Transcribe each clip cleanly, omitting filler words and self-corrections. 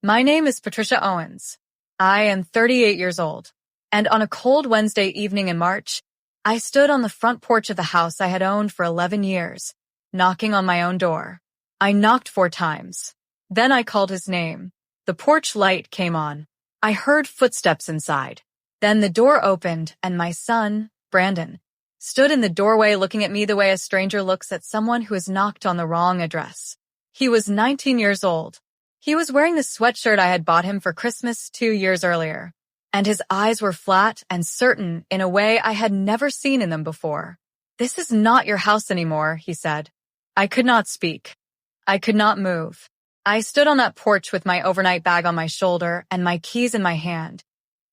My name is Patricia Owens. I am 38 years old, and on a cold Wednesday evening in March, I stood on the front porch of the house I had owned for 11 years, knocking on my own door. I knocked 4 times. Then I called his name. The porch light came on. I heard footsteps inside. Then the door opened, and my son, Brandon, stood in the doorway looking at me the way a stranger looks at someone who has knocked on the wrong address. He was 19 years old. He was wearing the sweatshirt I had bought him for Christmas 2 years earlier, and his eyes were flat and certain in a way I had never seen in them before. "This is not your house anymore," he said. I could not speak. I could not move. I stood on that porch with my overnight bag on my shoulder and my keys in my hand.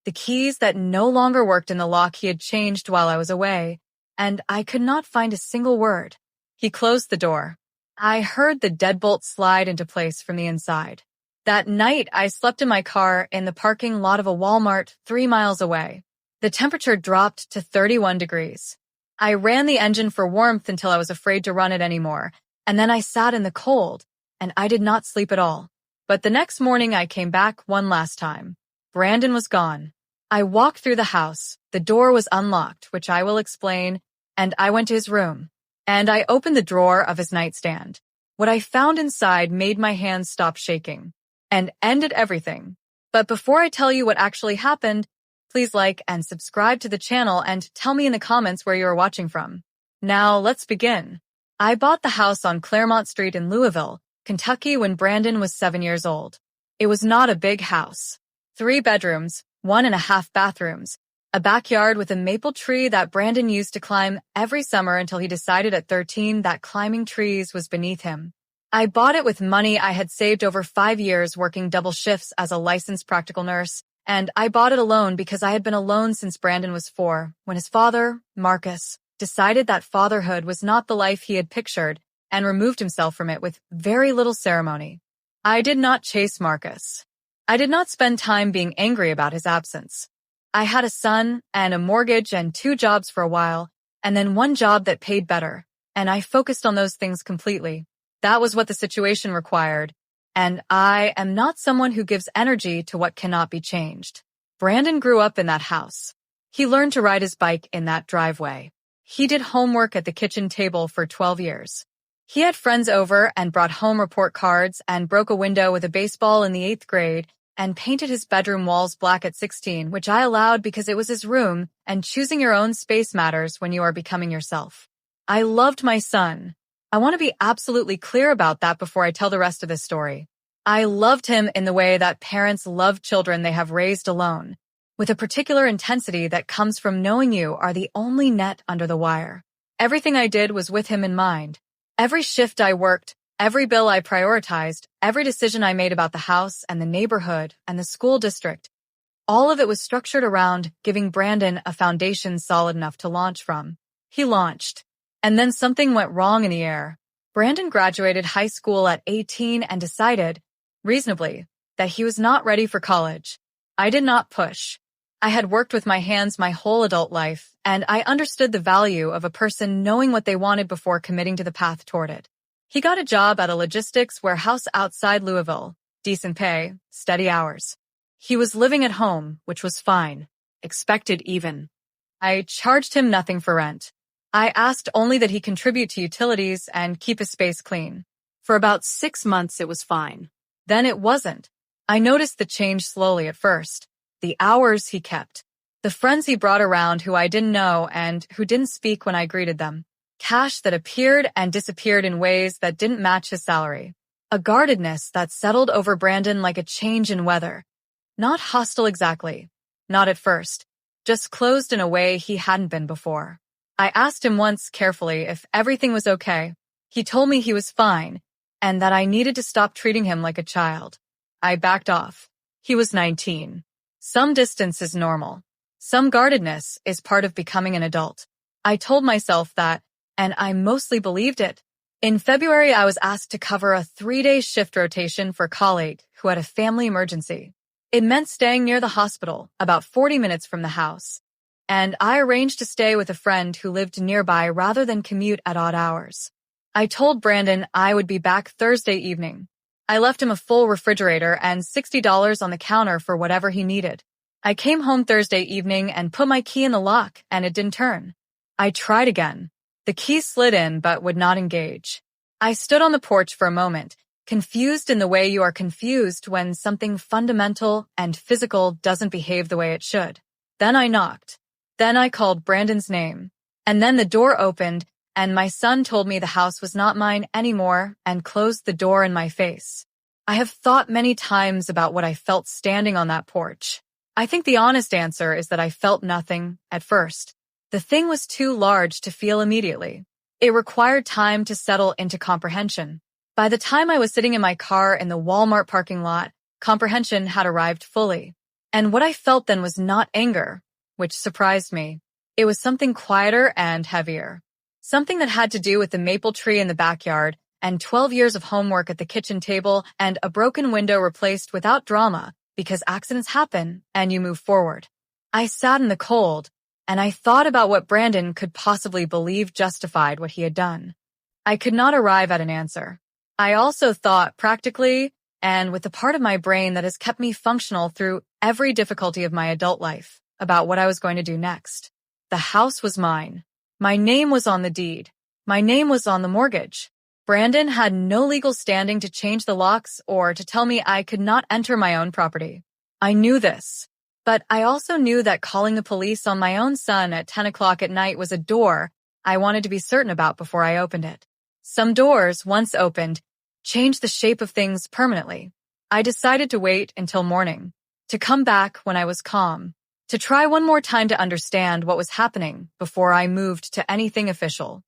The keys that no longer worked in the lock he had changed while I was away, and I could not find a single word. He closed the door. I heard the deadbolt slide into place from the inside. That night, I slept in my car in the parking lot of a Walmart 3 miles away. The temperature dropped to 31 degrees. I ran the engine for warmth until I was afraid to run it anymore, and then I sat in the cold, and I did not sleep at all. But the next morning, I came back one last time. Brandon was gone. I walked through the house. The door was unlocked, which I will explain, and I went to his room. And I opened the drawer of his nightstand. What I found inside made my hands stop shaking and ended everything. But before I tell you what actually happened, please like and subscribe to the channel and tell me in the comments where you are watching from. Now, let's begin. I bought the house on Claremont Street in Louisville, Kentucky when Brandon was 7 years old. It was not a big house. 3 bedrooms, 1.5 bathrooms, a backyard with a maple tree that Brandon used to climb every summer until he decided at 13 that climbing trees was beneath him. I bought it with money I had saved over 5 years working double shifts as a licensed practical nurse, and I bought it alone because I had been alone since Brandon was 4, when his father, Marcus, decided that fatherhood was not the life he had pictured and removed himself from it with very little ceremony. I did not chase Marcus. I did not spend time being angry about his absence. I had a son and a mortgage and 2 jobs for a while, and then one job that paid better, and I focused on those things completely. That was what the situation required, and I am not someone who gives energy to what cannot be changed. Brandon grew up in that house. He learned to ride his bike in that driveway. He did homework at the kitchen table for 12 years. He had friends over and brought home report cards and broke a window with a baseball in the 8th grade and painted his bedroom walls black at 16, which I allowed because it was his room, and choosing your own space matters when you are becoming yourself. I loved my son. I want to be absolutely clear about that before I tell the rest of this story. I loved him in the way that parents love children they have raised alone, with a particular intensity that comes from knowing you are the only net under the wire. Everything I did was with him in mind. Every shift I worked, every bill I prioritized, every decision I made about the house and the neighborhood and the school district, all of it was structured around giving Brandon a foundation solid enough to launch from. He launched, and then something went wrong in the air. Brandon graduated high school at 18 and decided, reasonably, that he was not ready for college. I did not push. I had worked with my hands my whole adult life, and I understood the value of a person knowing what they wanted before committing to the path toward it. He got a job at a logistics warehouse outside Louisville. Decent pay, steady hours. He was living at home, which was fine. Expected even. I charged him nothing for rent. I asked only that he contribute to utilities and keep his space clean. For about 6 months it was fine. Then it wasn't. I noticed the change slowly at first. The hours he kept. The friends he brought around who I didn't know and who didn't speak when I greeted them. Cash that appeared and disappeared in ways that didn't match his salary. A guardedness that settled over Brandon like a change in weather. Not hostile exactly. Not at first. Just closed in a way he hadn't been before. I asked him once carefully if everything was okay. He told me he was fine, and that I needed to stop treating him like a child. I backed off. He was 19. Some distance is normal. Some guardedness is part of becoming an adult. I told myself that, and I mostly believed it. In February, I was asked to cover a 3-day shift rotation for a colleague who had a family emergency. It meant staying near the hospital, about 40 minutes from the house. And I arranged to stay with a friend who lived nearby rather than commute at odd hours. I told Brandon I would be back Thursday evening. I left him a full refrigerator and $60 on the counter for whatever he needed. I came home Thursday evening and put my key in the lock, and it didn't turn. I tried again. The key slid in but would not engage. I stood on the porch for a moment, confused in the way you are confused when something fundamental and physical doesn't behave the way it should. Then I knocked. Then I called Brandon's name. And then the door opened, and my son told me the house was not mine anymore and closed the door in my face. I have thought many times about what I felt standing on that porch. I think the honest answer is that I felt nothing at first. The thing was too large to feel immediately. It required time to settle into comprehension. By the time I was sitting in my car in the Walmart parking lot, comprehension had arrived fully. And what I felt then was not anger, which surprised me. It was something quieter and heavier. Something that had to do with the maple tree in the backyard and 12 years of homework at the kitchen table and a broken window replaced without drama because accidents happen and you move forward. I sat in the cold, and I thought about what Brandon could possibly believe justified what he had done. I could not arrive at an answer. I also thought practically and with the part of my brain that has kept me functional through every difficulty of my adult life about what I was going to do next. The house was mine. My name was on the deed. My name was on the mortgage. Brandon had no legal standing to change the locks or to tell me I could not enter my own property. I knew this. But I also knew that calling the police on my own son at 10 o'clock at night was a door I wanted to be certain about before I opened it. Some doors, once opened, changed the shape of things permanently. I decided to wait until morning, to come back when I was calm, to try one more time to understand what was happening before I moved to anything official.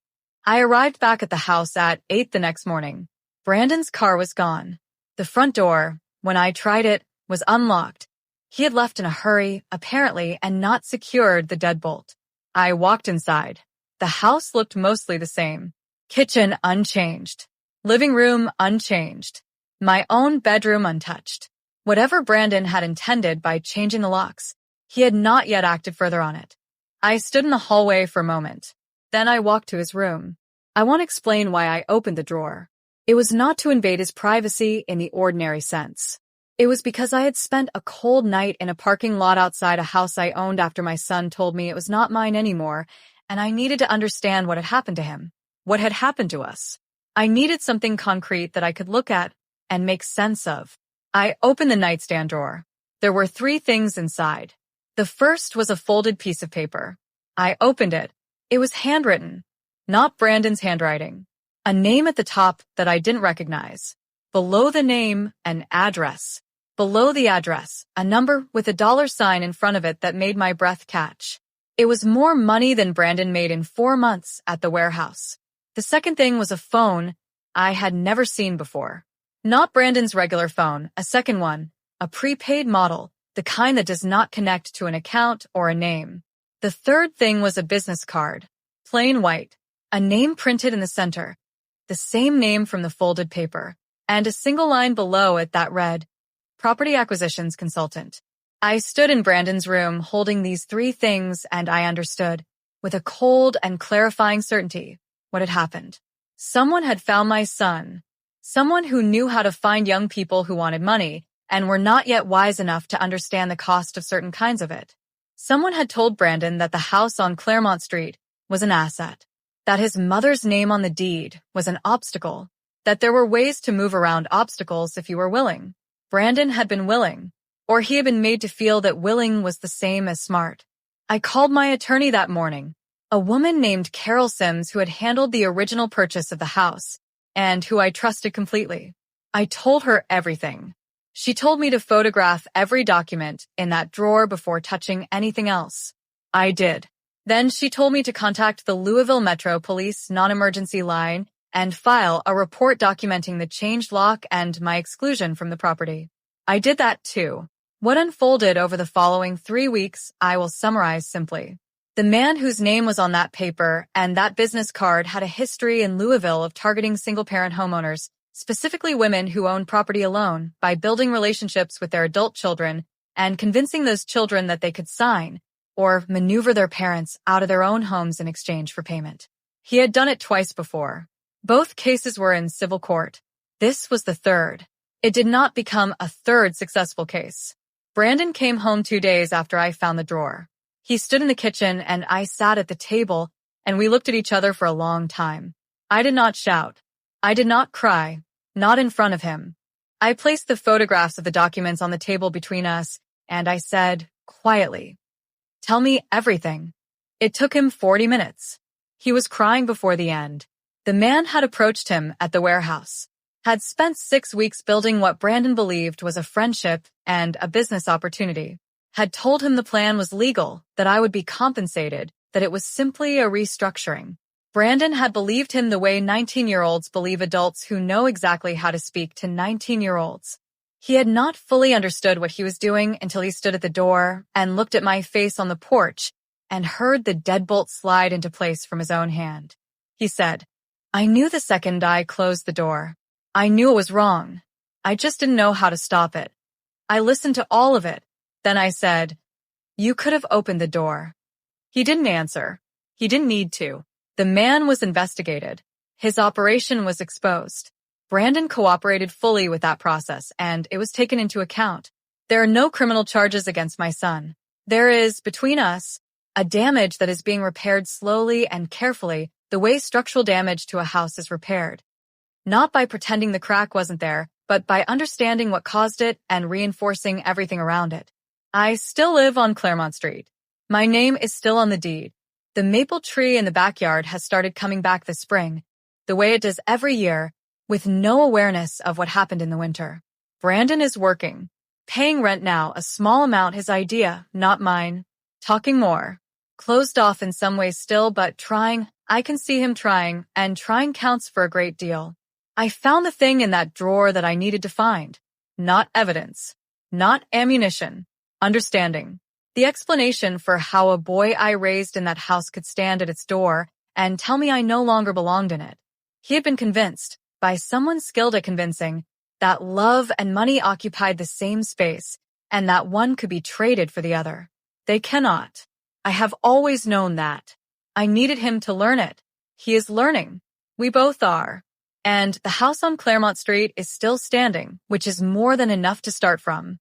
I arrived back at the house at 8 the next morning. Brandon's car was gone. The front door, when I tried it, was unlocked. He had left in a hurry, apparently, and not secured the deadbolt. I walked inside. The house looked mostly the same. Kitchen unchanged. Living room unchanged. My own bedroom untouched. Whatever Brandon had intended by changing the locks, he had not yet acted further on it. I stood in the hallway for a moment. Then I walked to his room. I want to explain why I opened the drawer. It was not to invade his privacy in the ordinary sense. It was because I had spent a cold night in a parking lot outside a house I owned after my son told me it was not mine anymore, and I needed to understand what had happened to him, what had happened to us. I needed something concrete that I could look at and make sense of. I opened the nightstand drawer. There were 3 things inside. The first was a folded piece of paper. I opened it. It was handwritten, not Brandon's handwriting. A name at the top that I didn't recognize. Below the name, an address. Below the address, a number with a $sign in front of it that made my breath catch. It was more money than Brandon made in 4 months at the warehouse. The second thing was a phone I had never seen before. Not Brandon's regular phone, a second one, a prepaid model, the kind that does not connect to an account or a name. The third thing was a business card, plain white, a name printed in the center, the same name from the folded paper, and a single line below it that read, Property Acquisitions Consultant. I stood in Brandon's room holding these 3 things, and I understood, with a cold and clarifying certainty, what had happened. Someone had found my son, someone who knew how to find young people who wanted money and were not yet wise enough to understand the cost of certain kinds of it. Someone had told Brandon that the house on Claremont Street was an asset, that his mother's name on the deed was an obstacle, that there were ways to move around obstacles if you were willing. Brandon had been willing, or he had been made to feel that willing was the same as smart. I called my attorney that morning, a woman named Carol Sims who had handled the original purchase of the house and who I trusted completely. I told her everything. She told me to photograph every document in that drawer before touching anything else. I did. Then she told me to contact the Louisville Metro Police non-emergency line and file a report documenting the changed lock and my exclusion from the property. I did that too. What unfolded over the following 3 weeks, I will summarize simply. The man whose name was on that paper and that business card had a history in Louisville of targeting single-parent homeowners, specifically women who own property alone, by building relationships with their adult children and convincing those children that they could sign or maneuver their parents out of their own homes in exchange for payment. He had done it twice before. Both cases were in civil court. This was the third. It did not become a third successful case. Brandon came home 2 days after I found the drawer. He stood in the kitchen and I sat at the table and we looked at each other for a long time. I did not shout. I did not cry, not in front of him. I placed the photographs of the documents on the table between us and I said, quietly, "Tell me everything." It took him 40 minutes. He was crying before the end. The man had approached him at the warehouse, had spent 6 weeks building what Brandon believed was a friendship and a business opportunity, had told him the plan was legal, that I would be compensated, that it was simply a restructuring. Brandon had believed him the way 19-year-olds believe adults who know exactly how to speak to 19-year-olds. He had not fully understood what he was doing until he stood at the door and looked at my face on the porch and heard the deadbolt slide into place from his own hand. He said, "I knew the second I closed the door. I knew it was wrong. I just didn't know how to stop it. I listened to all of it. Then I said, 'You could have opened the door.'" He didn't answer. He didn't need to. The man was investigated. His operation was exposed. Brandon cooperated fully with that process, and it was taken into account. There are no criminal charges against my son. There is, between us, a damage that is being repaired slowly and carefully, the way structural damage to a house is repaired. Not by pretending the crack wasn't there, but by understanding what caused it and reinforcing everything around it. I still live on Claremont Street. My name is still on the deed. The maple tree in the backyard has started coming back this spring, the way it does every year, with no awareness of what happened in the winter. Brandon is working, paying rent now, a small amount his idea, not mine, talking more, closed off in some ways still, but trying. I can see him trying, and trying counts for a great deal. I found the thing in that drawer that I needed to find. Not evidence, not ammunition, understanding. The explanation for how a boy I raised in that house could stand at its door and tell me I no longer belonged in it. He had been convinced, by someone skilled at convincing, that love and money occupied the same space and that one could be traded for the other. They cannot. I have always known that. I needed him to learn it. He is learning. We both are. And the house on Claremont Street is still standing, which is more than enough to start from.